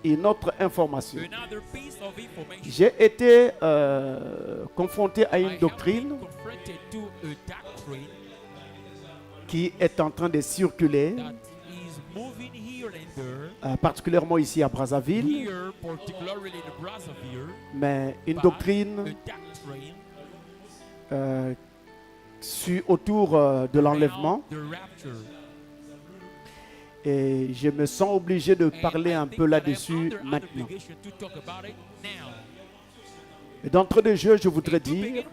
Une autre information. J'ai été confronté à une doctrine qui est en train de circuler, particulièrement ici à Brazzaville, mais une doctrine autour de l'enlèvement. Et je me sens obligé de parler un peu là-dessus maintenant. Et d'entrée de jeu, je voudrais dire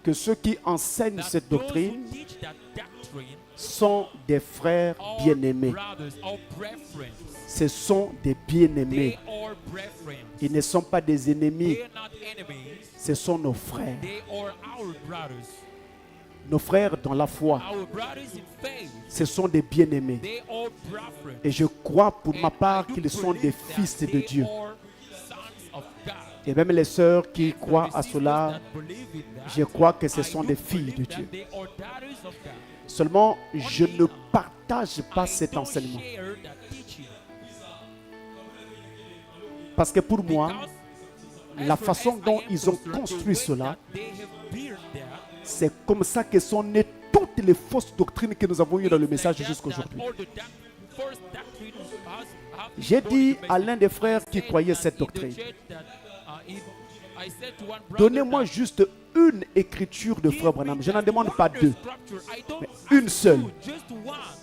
que ceux qui enseignent cette doctrine sont des frères bien-aimés. Ce sont des bien-aimés. Ils ne sont pas des ennemis. Ce sont nos frères. Nos frères dans la foi. Ce sont des bien-aimés. Et je crois pour ma part qu'ils sont des fils de Dieu. Et même les sœurs qui croient à cela, je crois que ce sont des filles de Dieu. Seulement, je ne partage pas cet enseignement. Parce que pour moi, la façon dont ils ont construit cela, c'est comme ça que sont nées toutes les fausses doctrines que nous avons eues dans le message jusqu'à aujourd'hui. J'ai dit à l'un des frères qui croyait cette doctrine, donnez-moi juste une écriture de Frère Branham. Je n'en demande pas deux, mais une seule.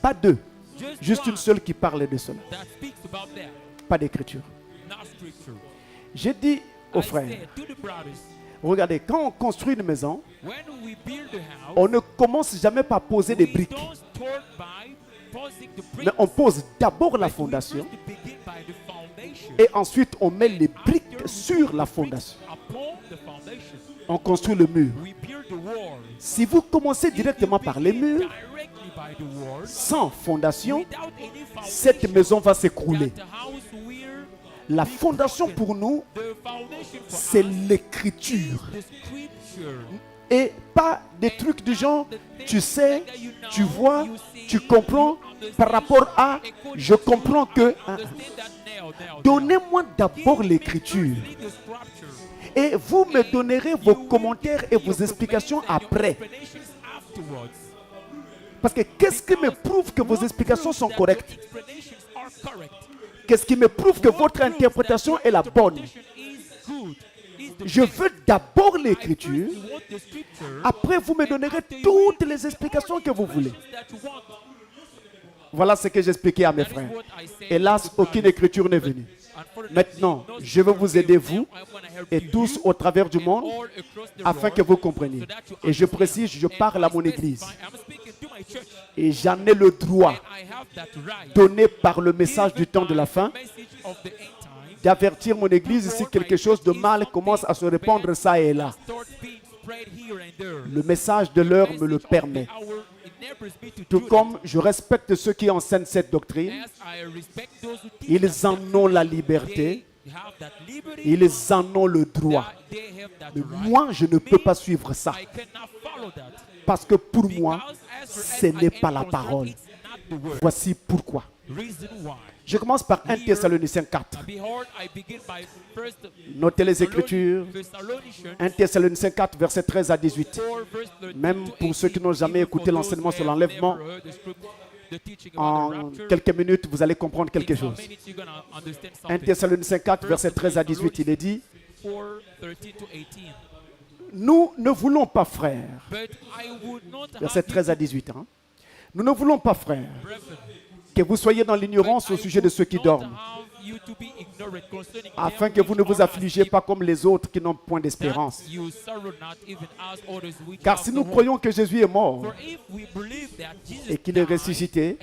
Pas deux. Juste une seule qui parle de cela. Pas d'écriture. J'ai dit aux frères, regardez, quand on construit une maison, on ne commence jamais par poser des briques. Mais on pose d'abord la fondation et ensuite on met les briques sur la fondation. On construit le mur. Si vous commencez directement par les murs, sans fondation, cette maison va s'écrouler. La fondation pour nous, c'est l'écriture. Et pas des trucs du genre, tu sais, tu vois, tu comprends par rapport à, je comprends que. Donnez-moi d'abord l'écriture. Et vous me donnerez vos commentaires et vos explications après. Parce que qu'est-ce qui me prouve que vos explications sont correctes? Qu'est-ce qui me prouve que votre interprétation est la bonne? Je veux d'abord l'écriture. Après, vous me donnerez toutes les explications que vous voulez. Voilà ce que j'expliquais à mes frères. Hélas, aucune écriture n'est venue. Maintenant, je veux vous aider, vous et tous au travers du monde, afin que vous compreniez. Et je précise, je parle à mon église. Et j'en ai le droit, donné par le message du temps de la fin, d'avertir mon église si quelque chose de mal commence à se répandre ça et là. Le message de l'heure me le permet. Tout comme je respecte ceux qui enseignent cette doctrine, ils en ont la liberté, ils en ont le droit. Mais moi, je ne peux pas suivre ça. Parce que pour moi, ce n'est pas la parole. Voici pourquoi. Je commence par 1 Thessaloniciens 4. Notez les Écritures. 1 Thessaloniciens 4, versets 13 à 18. Même pour ceux qui n'ont jamais écouté l'enseignement sur l'enlèvement, en quelques minutes, vous allez comprendre quelque chose. 1 Thessaloniciens 4, versets 13 à 18, il est dit, nous ne voulons pas, frères, versets 13 à 18, hein, nous ne voulons pas, frères, que vous soyez dans l'ignorance au sujet de ceux qui dorment, afin que vous ne vous affligez pas comme les autres qui n'ont point d'espérance. Car si nous croyons que Jésus est mort et qu'il est ressuscité,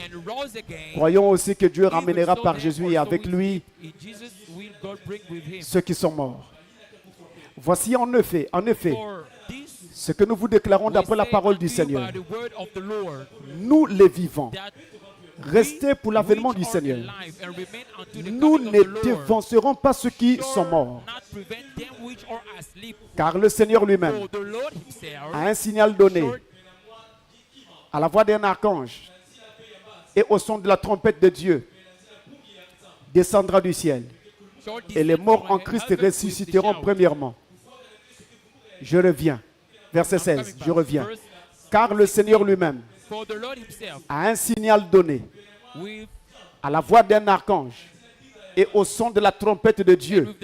croyons aussi que Dieu ramènera par Jésus et avec lui ceux qui sont morts. Voici en effet, ce que nous vous déclarons d'après la parole du Seigneur. Nous les vivants, restez pour l'avènement du Seigneur. Nous ne dévancerons pas ceux qui sont morts. Car le Seigneur lui-même a un signal donné à la voix d'un archange et au son de la trompette de Dieu descendra du ciel. Et les morts en Christ ressusciteront premièrement. Je reviens. Verset 16. Je reviens. Car le Seigneur lui-même a un signal donné à la voix d'un archange et au son de la trompette de Dieu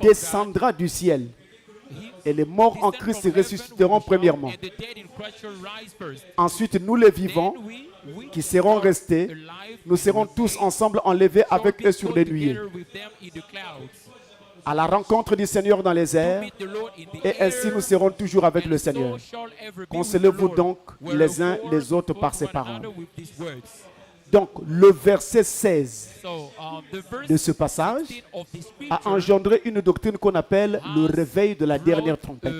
descendra du ciel. Et les morts en Christ ressusciteront premièrement. Ensuite, nous les vivants qui seront restés, nous serons tous ensemble enlevés avec eux sur les nuées, à la rencontre du Seigneur dans les airs, et ainsi nous serons toujours avec le Seigneur. Consolez-vous donc les uns les autres par ces paroles. Donc, le verset 16 de ce passage a engendré une doctrine qu'on appelle le réveil de la dernière trompette.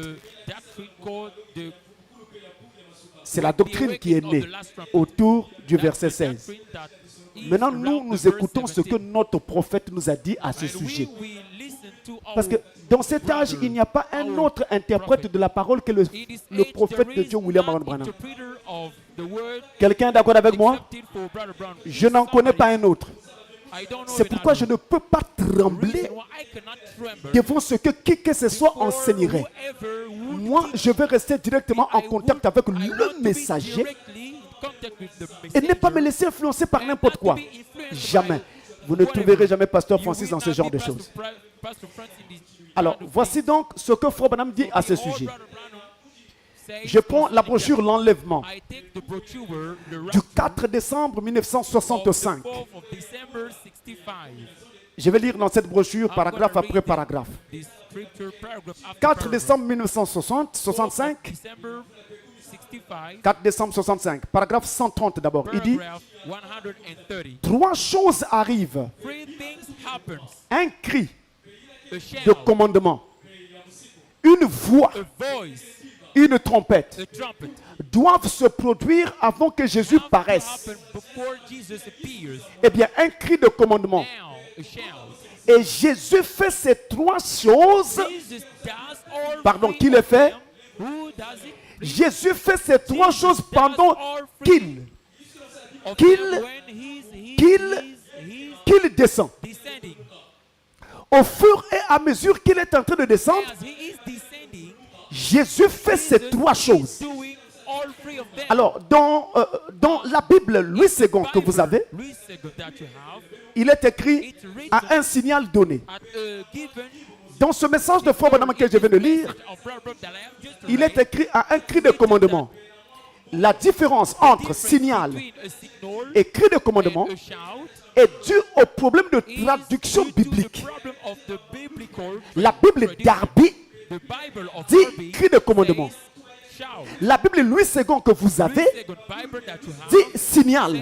C'est la doctrine qui est née autour du verset 16. Maintenant, nous écoutons ce que notre prophète nous a dit à ce sujet. Parce que dans cet âge, il n'y a pas un autre interprète de la parole que le prophète de Dieu, William Marion Branham. Quelqu'un est d'accord avec moi? Je n'en connais pas un autre. C'est pourquoi je ne peux pas trembler devant ce que qui que ce soit enseignerait. Moi, je vais rester directement en contact avec le messager et ne pas me laisser influencer par n'importe quoi. Jamais. Vous ne trouverez jamais Pasteur Francis dans ce genre de choses. Alors, voici donc ce que Frère Branham dit à ce sujet. Je prends la brochure L'Enlèvement du 4 décembre 1965. Je vais lire dans cette brochure paragraphe après paragraphe. 4 décembre 1965. 4 décembre 65, paragraphe 130 d'abord. Il dit, 3 choses arrivent. Un cri de commandement, une voix, une trompette doivent se produire avant que Jésus paraisse. Eh bien, un cri de commandement. Et Jésus fait ces 3 choses. Pardon, qui les fait? Jésus fait ces 3 choses pendant qu'il descend. Au fur et à mesure qu'il est en train de descendre, Jésus fait ces 3 choses. Alors, dans la Bible Louis II que vous avez, il est écrit à un signal donné. Dans ce message de Frère Branham que je viens de lire, il est écrit à un cri de commandement. La différence entre signal et cri de commandement est due au problème de traduction biblique. La Bible Darby dit cri de commandement. La Bible Louis II que vous avez dit signal.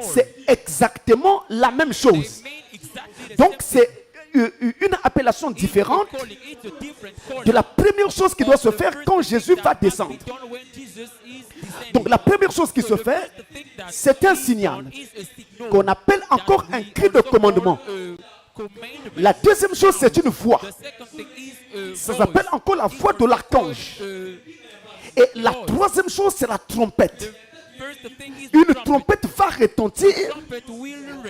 C'est exactement la même chose. Donc c'est une appellation différente de la première chose qui doit se faire quand Jésus va descendre. Donc la première chose qui se fait, c'est un signal qu'on appelle encore un cri de commandement. La deuxième chose, c'est une voix. Ça s'appelle encore la voix de l'archange. Et la troisième chose, c'est la trompette. Une trompette va retentir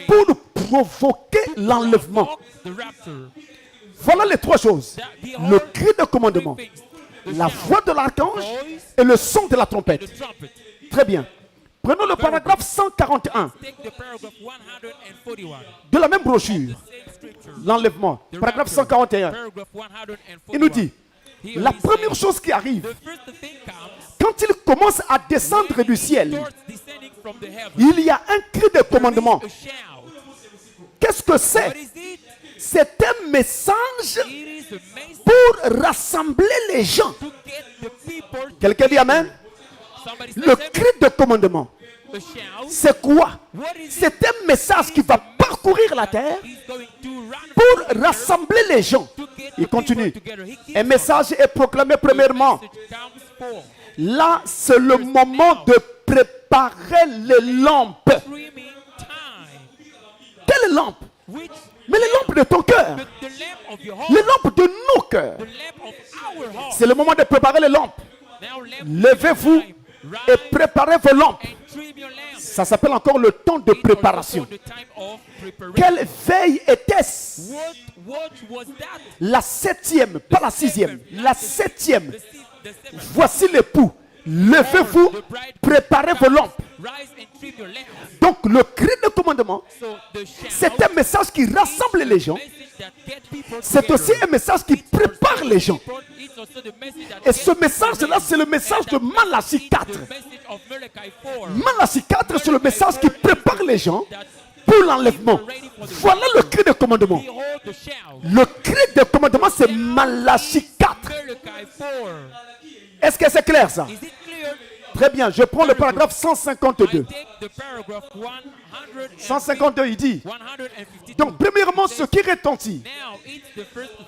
pour provoquer l'enlèvement. Voilà les 3 choses. Le cri de commandement, la voix de l'archange et le son de la trompette. Très bien. Prenons le paragraphe 141 de la même brochure. L'enlèvement. Paragraphe 141. Il nous dit, la première chose qui arrive, quand il commence à descendre du ciel, il y a un cri de commandement. Qu'est-ce que c'est? C'est un message pour rassembler les gens. Quelqu'un dit Amen? Le cri de commandement, c'est quoi? C'est un message qui va parcourir la terre pour rassembler les gens. Il continue. Un message est proclamé premièrement. Là, c'est le moment de préparer les lampes. Quelle lampe? Mais les lampes de ton cœur. Les lampes de nos cœurs. C'est le moment de préparer les lampes. Levez-vous et préparez vos lampes. Ça s'appelle encore le temps de préparation. Quelle veille était-ce? La 7e, pas la 6e, la 7e. Voici l'époux. Levez-vous, préparez vos lampes. Donc le cri de commandement, c'est un message qui rassemble les gens. C'est aussi un message qui prépare les gens. Et ce message-là, c'est le message de Malachie 4. Malachie 4, c'est le message qui prépare les gens pour l'enlèvement. Voilà le cri de commandement. Le cri de commandement, c'est Malachie 4. Est-ce que c'est clair ça? Très bien, je prends le paragraphe 152. 152, il dit. Donc, premièrement, ce qui retentit.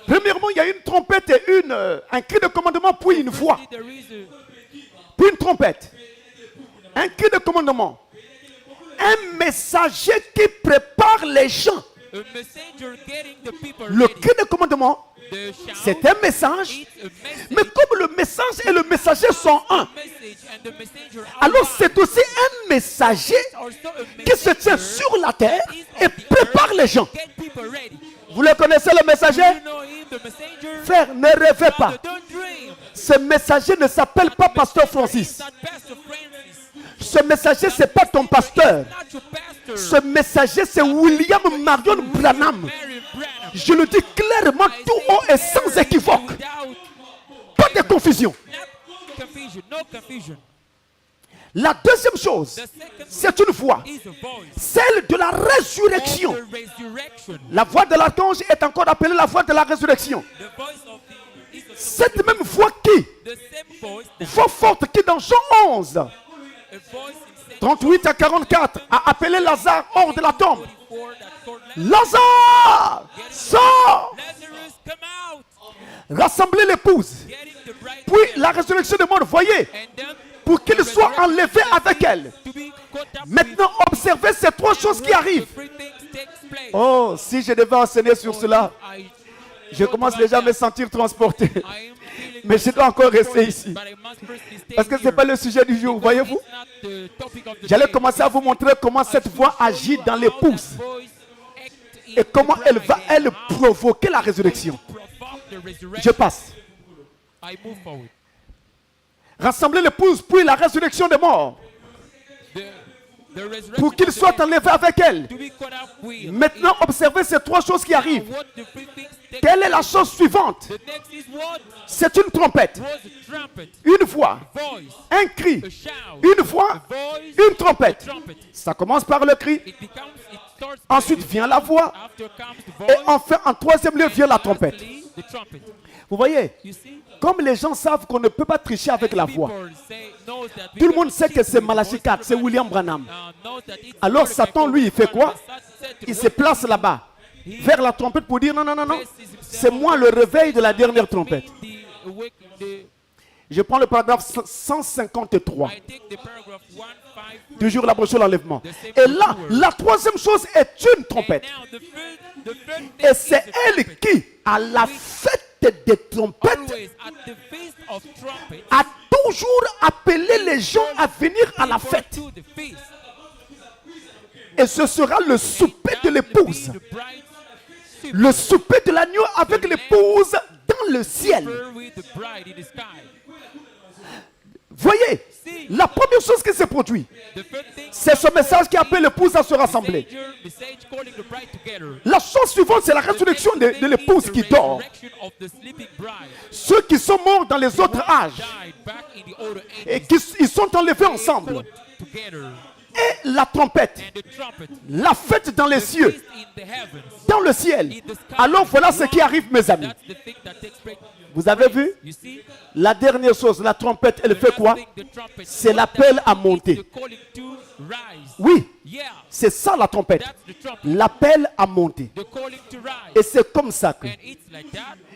Premièrement, il y a une trompette et un cri de commandement, puis une voix. Puis une trompette. Un cri de commandement. Un messager qui prépare les gens. Le cri de commandement, c'est un message, mais comme le message et le messager sont un, alors c'est aussi un messager qui se tient sur la terre et prépare les gens. Vous le connaissez, le messager? Frère, ne rêvez pas. Ce messager ne s'appelle pas Pasteur Francis. Ce messager, ce n'est pas ton pasteur. Ce messager, c'est William Marion Branham. Je le dis clairement, tout haut et sans équivoque. Pas de confusion. La deuxième chose, c'est une voix. Celle de la résurrection. La voix de l'archange est encore appelée la voix de la résurrection. Cette même voix voix forte qui dans Jean 11, 38 à 44, a appelé Lazare hors de la tombe. Lazare, sors! Rassemblez l'épouse. Puis la résurrection des morts, voyez, pour qu'il soit enlevé avec elle. Maintenant, observez ces trois choses qui arrivent. Oh, si je devais enseigner sur cela, je commence déjà à me sentir transporté. Mais je dois encore rester ici. Parce que ce n'est pas le sujet du jour, voyez-vous. J'allais commencer à vous montrer comment cette voix agit dans l'épouse. Et comment elle va, provoquer la résurrection. Je passe. Rassembler l'épouse, puis la résurrection des morts. Pour qu'il soit enlevé avec elle. Maintenant, observez ces trois choses qui arrivent. Quelle est la chose suivante? C'est une trompette, une voix, un cri, une voix, une trompette. Ça commence par le cri. Ensuite vient la voix. Et enfin, en troisième lieu, vient la trompette. Vous voyez, comme les gens savent qu'on ne peut pas tricher avec la voix. Tout le monde sait que c'est Malachie 4, c'est William Branham. Alors Satan, lui, il fait quoi? Il se place là-bas, vers la trompette pour dire non, non, non, non. C'est moi le réveil de la dernière trompette. Je prends le paragraphe 153. Toujours la brochure l'enlèvement. Et là, la troisième chose est une trompette. Et c'est elle qui, à la fête des trompettes, a toujours appelé les gens à venir à la fête. Et ce sera le souper de l'épouse. Le souper de l'agneau avec l'épouse dans le ciel. Voyez, la première chose qui s'est produite, c'est ce message qui appelle l'épouse à se rassembler. La chose suivante, c'est la résurrection de l'épouse qui dort. Ceux qui sont morts dans les autres âges et ils sont enlevés ensemble. Et la trompette, la fête dans les cieux, dans le ciel. Alors voilà ce qui arrive, mes amis. Vous avez vu? La dernière chose, la trompette, elle fait quoi? C'est l'appel à monter. Oui, c'est ça la trompette. L'appel à monter. Et c'est comme ça que,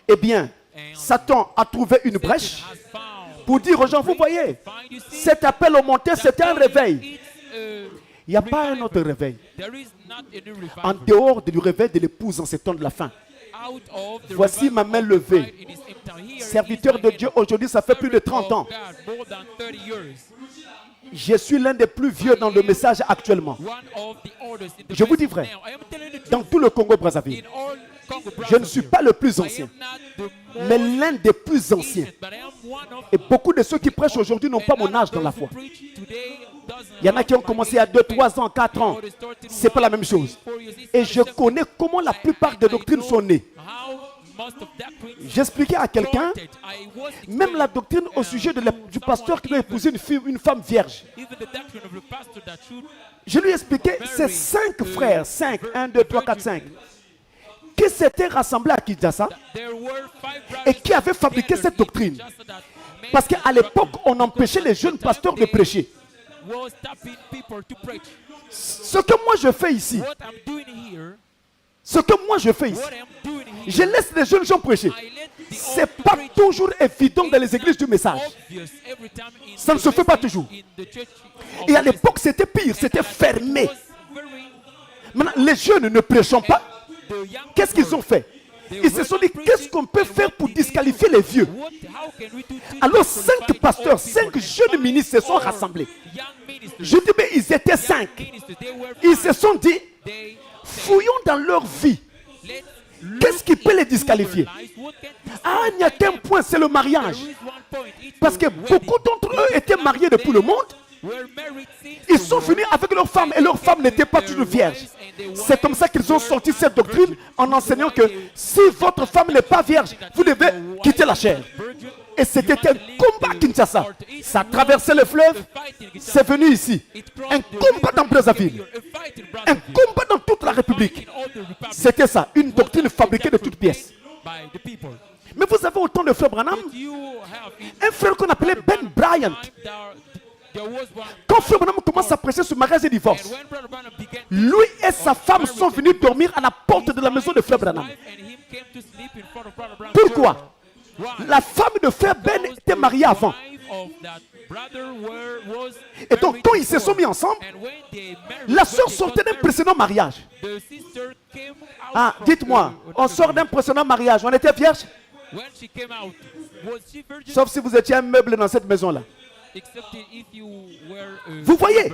eh bien, Satan a trouvé une brèche pour dire aux gens, vous voyez, cet appel au monter, c'était un réveil. Il n'y a pas un autre réveil. En dehors du réveil de l'épouse en ces temps de la fin. Voici ma main levée. Serviteur de Dieu, aujourd'hui, ça fait plus de 30 ans. Je suis l'un des plus vieux dans le message actuellement. Je vous dis vrai, dans tout le Congo-Brazzaville, je ne suis pas le plus ancien, mais l'un des plus anciens. Et beaucoup de ceux qui prêchent aujourd'hui n'ont pas mon âge dans la foi. Il y en a qui ont commencé à 2, 3 ans, 4 ans. Ce n'est pas la même chose. Et je connais comment la plupart des doctrines sont nées. J'expliquais à quelqu'un, même la doctrine au sujet du pasteur qui doit épouser une femme vierge. Je lui expliquais, ces 5 frères, 5, 1, 2, 3, 4, 5, qui s'étaient rassemblés à Kinshasa et qui avaient fabriqué cette doctrine. Parce qu'à l'époque, on empêchait les jeunes pasteurs de prêcher. Ce que moi je fais ici, je laisse les jeunes gens prêcher. Ce n'est pas toujours évident dans les églises du message. Ça ne se fait pas toujours. Et à l'époque, c'était pire, c'était fermé. Maintenant, les jeunes ne prêchant pas, qu'est-ce qu'ils ont fait? Ils se sont dit, qu'est-ce qu'on peut faire pour disqualifier les vieux? Alors 5 pasteurs, 5 jeunes ministres se sont rassemblés. Je dis, mais ils étaient 5. Ils se sont dit, fouillons dans leur vie. Qu'est-ce qui peut les disqualifier? Ah, il n'y a qu'un point, c'est le mariage. Parce que beaucoup d'entre eux étaient mariés depuis le monde. Ils sont venus avec leurs femmes et leurs femmes n'étaient pas toujours vierges. C'est comme ça qu'ils ont sorti cette doctrine en enseignant que si votre femme n'est pas vierge, vous devez quitter la chair. Et c'était un combat à Kinshasa. Ça a traversé le fleuve, c'est venu ici. Un combat dans Brazzaville. Un combat dans toute la République. C'était ça, une doctrine fabriquée de toutes pièces. Mais vous avez autant de frères Branham. Un frère qu'on appelait Ben Bryant. Quand Frère Branham commence à prêcher sur mariage et divorce, lui et sa femme sont venus dormir à la porte de la maison de Frère Branham. Pourquoi? La femme de Frère Ben était mariée avant. Et donc quand ils se sont mis ensemble, la soeur sortait d'un précédent mariage. Ah, dites-moi, on sort d'un précédent mariage, on était vierge? Sauf si vous étiez un meuble dans cette maison-là. Vous voyez,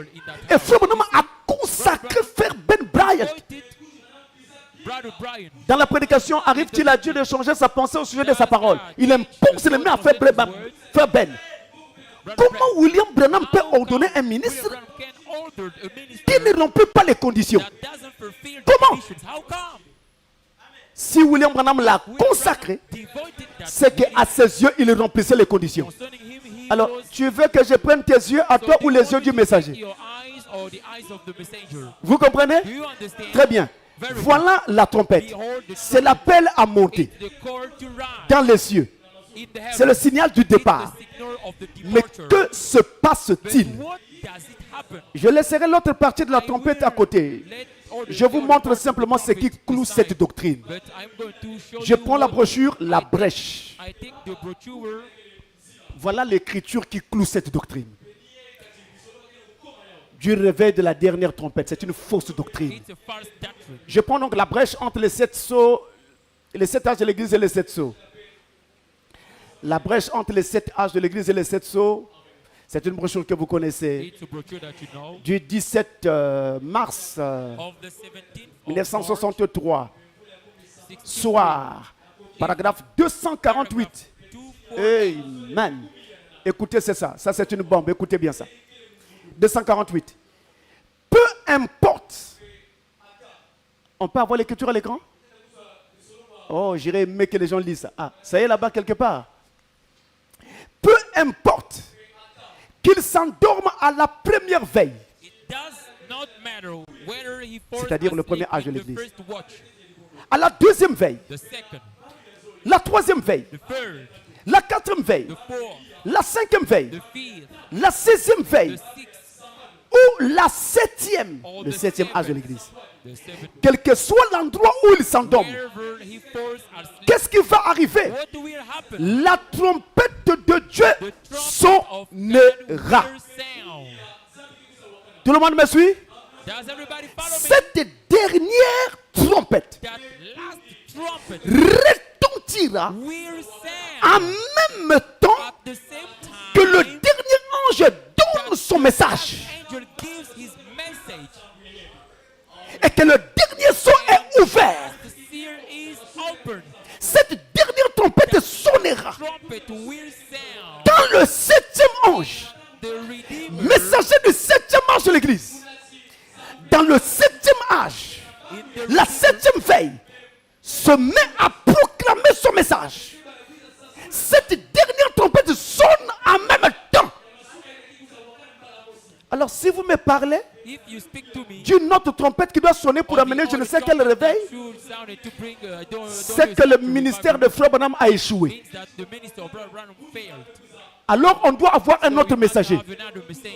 et Frère Branham a consacré Frère Ben Bryant. Dans la prédication, arrive-t-il à Dieu de changer sa pensée au sujet de sa parole? Il impose les mains à Frère Ben. Comment William Branham peut ordonner un ministre qui ne remplit pas les conditions? Comment? Si William Branham l'a consacré, c'est qu'à ses yeux, il remplissait les conditions. Alors, tu veux que je prenne tes yeux à toi ou les yeux du messager? Vous comprenez? Très bien. Voilà la trompette. C'est l'appel à monter dans les cieux. C'est le signal du départ. Mais que se passe-t-il? Je laisserai l'autre partie de la trompette à côté. Je vous montre simplement ce qui cloue cette doctrine. Je prends la brochure, la brèche. Voilà l'écriture qui cloue cette doctrine. Du réveil de la dernière trompette. C'est une fausse doctrine. Je prends donc la brèche entre les 7 sceaux, les 7 âges de l'église et les 7 sceaux. La brèche entre les 7 âges de l'église et les 7 sceaux, c'est une brochure que vous connaissez. Du 17 mars 1963. Soir. Paragraphe 248. Amen. Écoutez, c'est ça. Ça, c'est une bombe. Écoutez bien ça. 248. Peu importe. On peut avoir l'écriture à l'écran? Oh, j'irais aimer que les gens lisent ça. Ah, ça y est là-bas quelque part. Peu importe qu'il s'endorme à la première veille. C'est-à-dire le premier âge de l'église. À la deuxième veille. La troisième veille. La quatrième veille. La cinquième veille. La 16e veille. Ou la 7e. Le 7e âge de l'église. Quel que soit l'endroit où il s'endorme, qu'est-ce qui va arriver? La trompette de Dieu sonnera. Tout le monde me suit? Cette dernière trompette retentira en même temps que le dernier ange donne son message et que le dernier son est ouvert, cette dernière trompette sonnera quand le septième ange, messager du septième ange de l'église, dans le septième âge, la septième veille, se met à proclamer son message. Cette dernière trompette sonne en même temps. Alors si vous me parlez d'une autre trompette qui doit sonner pour amener je ne sais quel réveil, c'est que le ministère de Frère Branham a échoué. Alors on doit avoir un autre messager.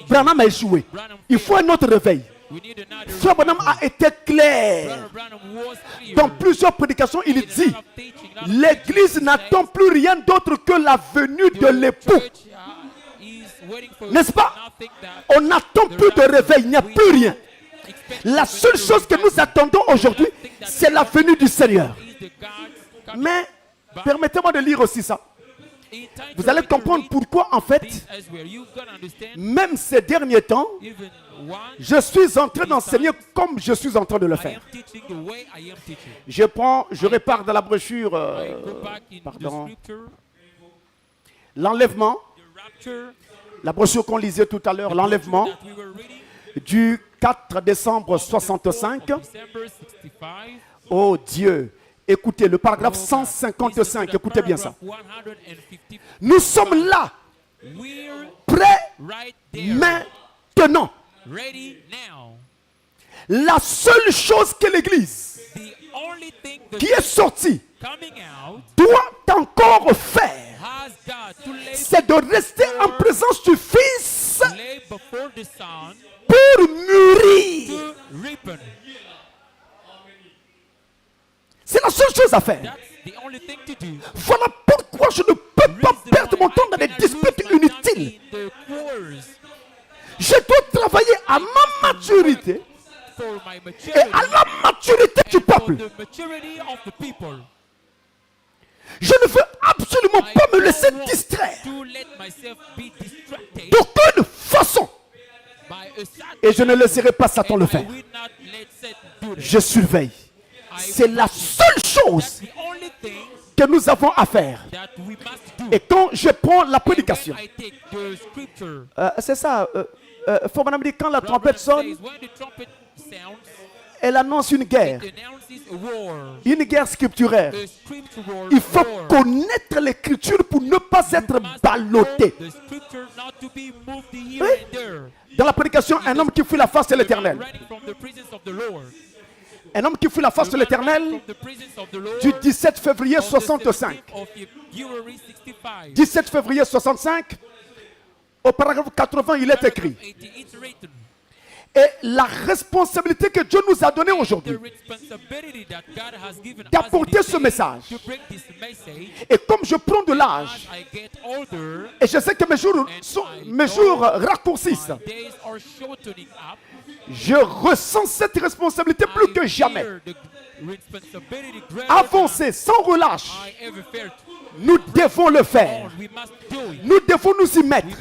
Branham a échoué. Il faut un autre réveil. Frère Branham a été clair. Dans plusieurs prédications, il dit l'église n'attend plus rien d'autre que la venue de l'époux. N'est-ce pas? On n'attend plus de réveil, il n'y a plus rien. La seule chose que nous attendons aujourd'hui, c'est la venue du Seigneur. Mais permettez-moi de lire aussi ça. Vous allez comprendre pourquoi en fait, même ces derniers temps, je suis en train d'enseigner comme je suis en train de le faire. Je répare dans la brochure, l'enlèvement, la brochure qu'on lisait tout à l'heure, l'enlèvement du 4 décembre 65. Oh Dieu, écoutez le paragraphe 155, écoutez bien ça. Nous sommes là, prêts maintenant. La seule chose que l'Église qui est sortie doit encore faire, c'est de rester en présence du Fils pour mûrir. C'est la seule chose à faire. Voilà pourquoi je ne peux pas perdre mon temps dans des disputes inutiles. Je dois travailler à ma maturité et à la maturité du peuple. Je ne veux absolument pas me laisser distraire d'aucune façon. Et je ne laisserai pas Satan le faire. Je surveille. C'est la seule chose que nous avons à faire. Et quand je prends la prédication, c'est ça, faut madame dire, quand la trompette sonne, elle annonce une guerre scripturaire. Il faut connaître l'écriture pour ne pas être ballotté. Oui? Dans la prédication, un homme qui fuit la face de l'Éternel. Un homme qui fuit la face de l'Éternel du 17 février 65. 17 février 65, au paragraphe 80, il est écrit. Et la responsabilité que Dieu nous a donnée aujourd'hui d'apporter ce message. Et comme je prends de l'âge, et je sais que mes jours raccourcissent, je ressens cette responsabilité plus que jamais. Avancer sans relâche. Nous devons le faire. Nous devons nous y mettre.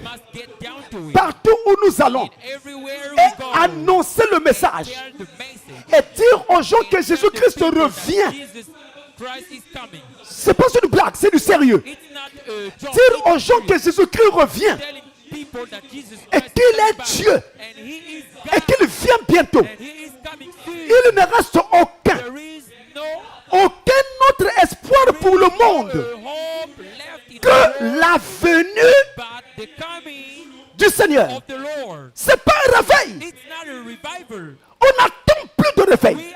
Partout où nous allons. Et annoncer le message. Et dire aux gens que Jésus-Christ revient. C'est pas une blague, c'est du sérieux. Dire aux gens que Jésus-Christ revient. Et qu'il est Dieu. Et qu'il vient bientôt. Il ne reste aucun autre espoir pour le monde que la venue du Seigneur. Ce n'est pas un réveil. On n'attend plus de réveil.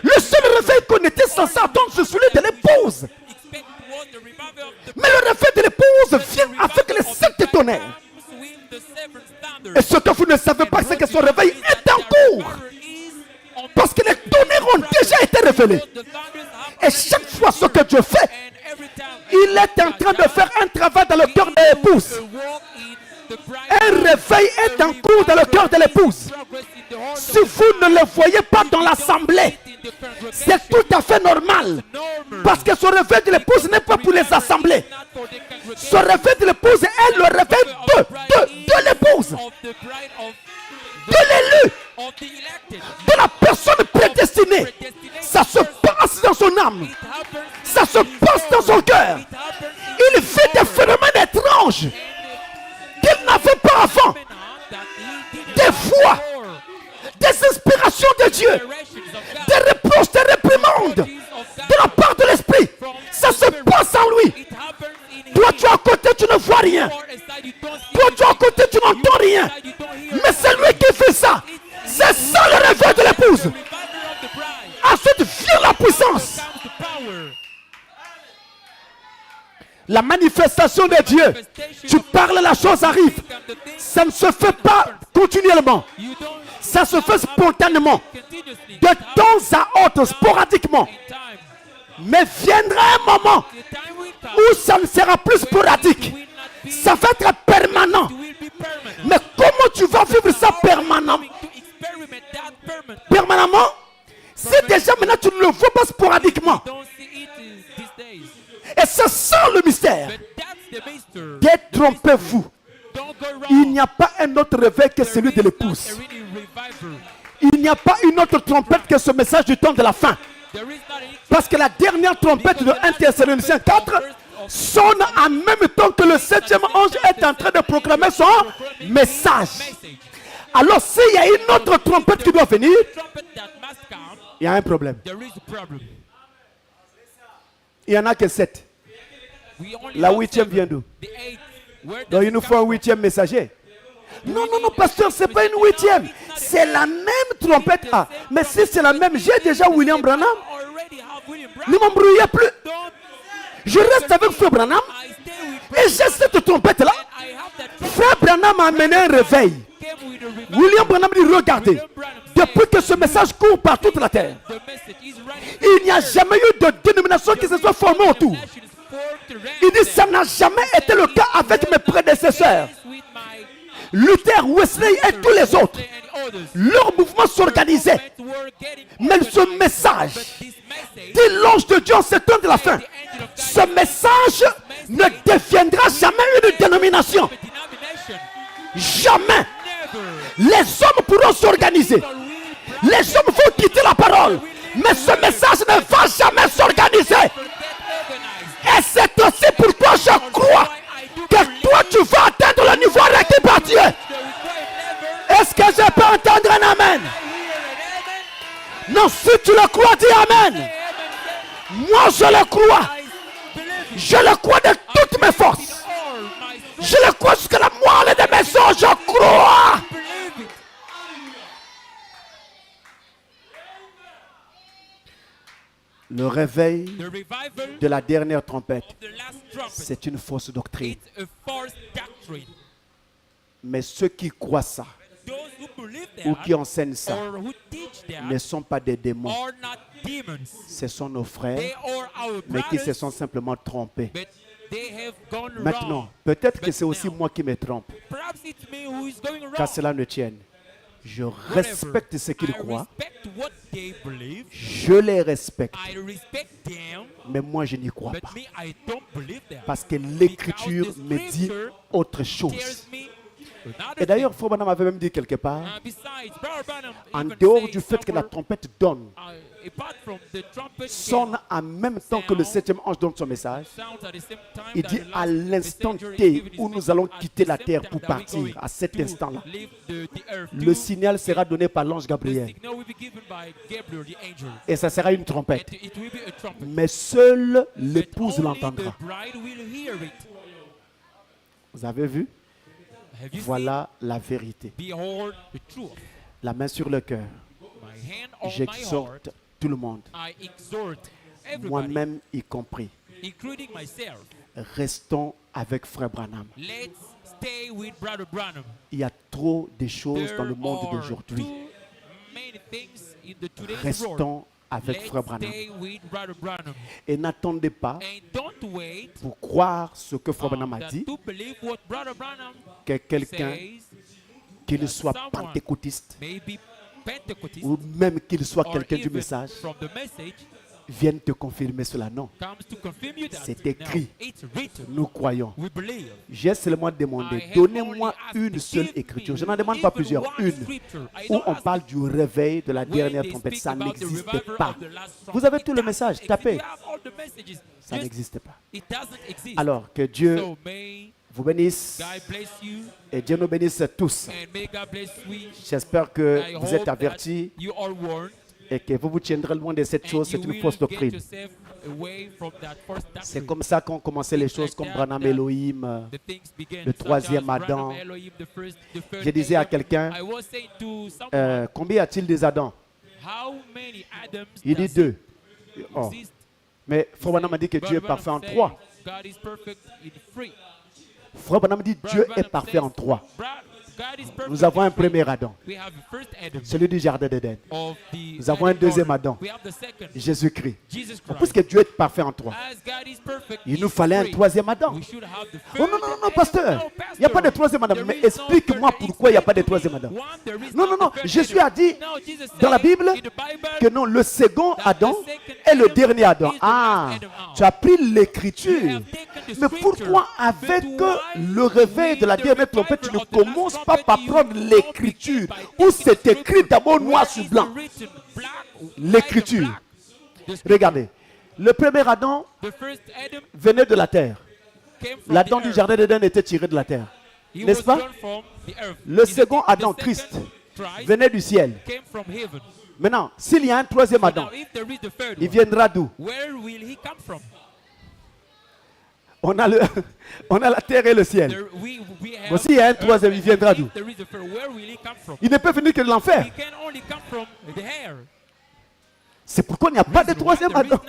Le seul réveil qu'on était censé attendre, c'est celui de l'épouse. Mais le réveil de l'épouse vient avec les 7 tonnerres. Et ce que vous ne savez pas, c'est que son réveil est en cours. Parce que les tonnerres ont déjà été révélés. Et chaque fois ce que Dieu fait, il est en train de faire un travail dans le cœur de l'épouse. Un réveil est en cours dans le cœur de l'épouse. Si vous ne le voyez pas dans l'assemblée, c'est tout à fait normal. Parce que ce réveil de l'épouse n'est pas pour les assemblées. Ce réveil de l'épouse est le réveil de l'épouse. se passe dans son cœur. Il vit des phénomènes étranges qu'il n'avait pas avant. Des voix, des inspirations de Dieu, des reproches, des réprimandes de la part de l'Esprit. Ça se passe en lui. Toi, tu es à côté, tu ne vois rien. Toi, tu es à côté, tu n'entends rien. Mais c'est lui qui fait ça. C'est ça le réveil de l'épouse. Ensuite vient la puissance. La manifestation de Dieu. Tu parles, la chose arrive. Ça ne se fait pas continuellement. Ça se fait spontanément. De temps à autre, sporadiquement. Mais viendra un moment où ça ne sera plus sporadique. Ça va être permanent. Mais comment tu vas vivre ça permanemment? Permanemment? Si déjà maintenant tu ne le vois pas sporadiquement. Et c'est ça le mystère. Détrompez-vous. Il n'y a pas un autre réveil que celui de l'épouse. Il n'y a pas une autre trompette que ce message du temps de la fin. Parce que la dernière trompette de 1 Thessaloniciens 4 sonne en même temps que le 7e ange est en train de proclamer son message. Alors s'il y a une autre trompette qui doit venir, il y a un problème. Il n'y en a que 7. La 8e vient d'où? Donc il nous faut un 8e messager. Non, non, non, pasteur, ce n'est pas une 8e. C'est la même trompette. Ah, mais si c'est la même, j'ai déjà William Branham. Ne m'embrouillez plus. Je reste avec Frère Branham. Et j'ai cette trompette-là. Frère Branham a amené un réveil. William Branham dit, regardez, depuis que ce message court par toute la terre, il n'y a jamais eu de dénomination qui se soit formée autour. Il dit, ça n'a jamais été le cas avec mes prédécesseurs. Luther, Wesley et tous les autres. Leur mouvement s'organisait. Mais ce message dit l'ange de Dieu en ce temps de la fin. Ce message ne deviendra jamais une dénomination. Jamais. Les hommes pourront s'organiser. Les hommes vont quitter la parole. Mais ce message ne va jamais s'organiser. Et c'est aussi pourquoi je crois que toi tu vas atteindre le niveau requis par Dieu. Est-ce que je peux entendre un amen? Non, si tu le crois, dis amen. Moi je le crois. Je le crois de toutes mes forces. Je le crois jusqu'à la moelle de mes os. Je crois. Le réveil de la dernière trompette, c'est une fausse doctrine. Mais ceux qui croient ça, ou qui enseignent ça, ne sont pas des démons. Ce sont nos frères, mais qui se sont simplement trompés. Maintenant, peut-être que c'est aussi moi qui me trompe. Qu'à cela ne tienne. Je respecte ce qu'ils croient. Je les respecte. Mais moi, je n'y crois pas. Parce que l'Écriture me dit autre chose. Et d'ailleurs, Frère Branham avait même dit quelque part, en dehors du fait que la trompette sonne en même temps que le 7e ange donne son message, il dit à l'instant T où nous allons quitter la terre pour partir, à cet instant-là, le signal sera donné par l'ange Gabriel. Et ça sera une trompette. Mais seule l'épouse l'entendra. Vous avez vu? Voilà la vérité. La main sur le cœur. J'exhorte tout le monde, moi-même y compris. Restons avec Frère Branham. Il y a trop de choses dans le monde d'aujourd'hui. Restons avec Frère Branham. Et n'attendez pas pour croire ce que Frère Branham a dit, que quelqu'un, qu'il soit pentecôtiste, ou même qu'il soit quelqu'un du message, viennent te confirmer cela. Non, c'est écrit. Nous croyons. J'ai seulement demandé, donnez-moi une seule écriture. Je n'en demande pas plusieurs, une. Où on parle du réveil de la dernière trompette. Ça n'existe pas. Vous avez tout le message, tapez. Ça n'existe pas. Alors que Dieu vous bénisse et Dieu nous bénisse tous. J'espère que vous êtes avertis et que vous vous tiendrez loin de cette chose. C'est une fausse doctrine. C'est comme ça qu'ont commencé les choses comme Branham Elohim, le troisième Adam. Je disais à quelqu'un, combien y a-t-il des Adams? Il dit 2. Oh. Mais Frère Branham a dit que Dieu est parfait en 3. Frère Branham dit Dieu est parfait en 3. Nous avons un premier Adam, celui du jardin d'Éden. Nous avons un deuxième Adam, Jésus-Christ. Puisque Dieu est parfait en 3, il nous fallait un troisième Adam. Oh non, non, non, pasteur, il n'y a pas de troisième Adam. Mais explique-moi pourquoi il n'y a pas de troisième Adam. Non, non, non, Jésus a dit dans la Bible que non, le second Adam est le dernier Adam. Ah, tu as pris l'écriture. Mais pourquoi avec le réveil de la dernière trompette, tu ne commences pas par prendre l'écriture où c'est écrit d'abord noir sur blanc? L'écriture. Regardez, le premier Adam venait de la terre. L'Adam du jardin d'Éden était tiré de la terre. N'est-ce pas? Le second Adam, Christ, venait du ciel. Maintenant, s'il y a un troisième Adam, il viendra d'où? On a la terre et le ciel. Bon, s'il y a un troisième, il viendra d'où? Il ne peut venir que de l'enfer. C'est pourquoi il n'y a pas de troisième Adam.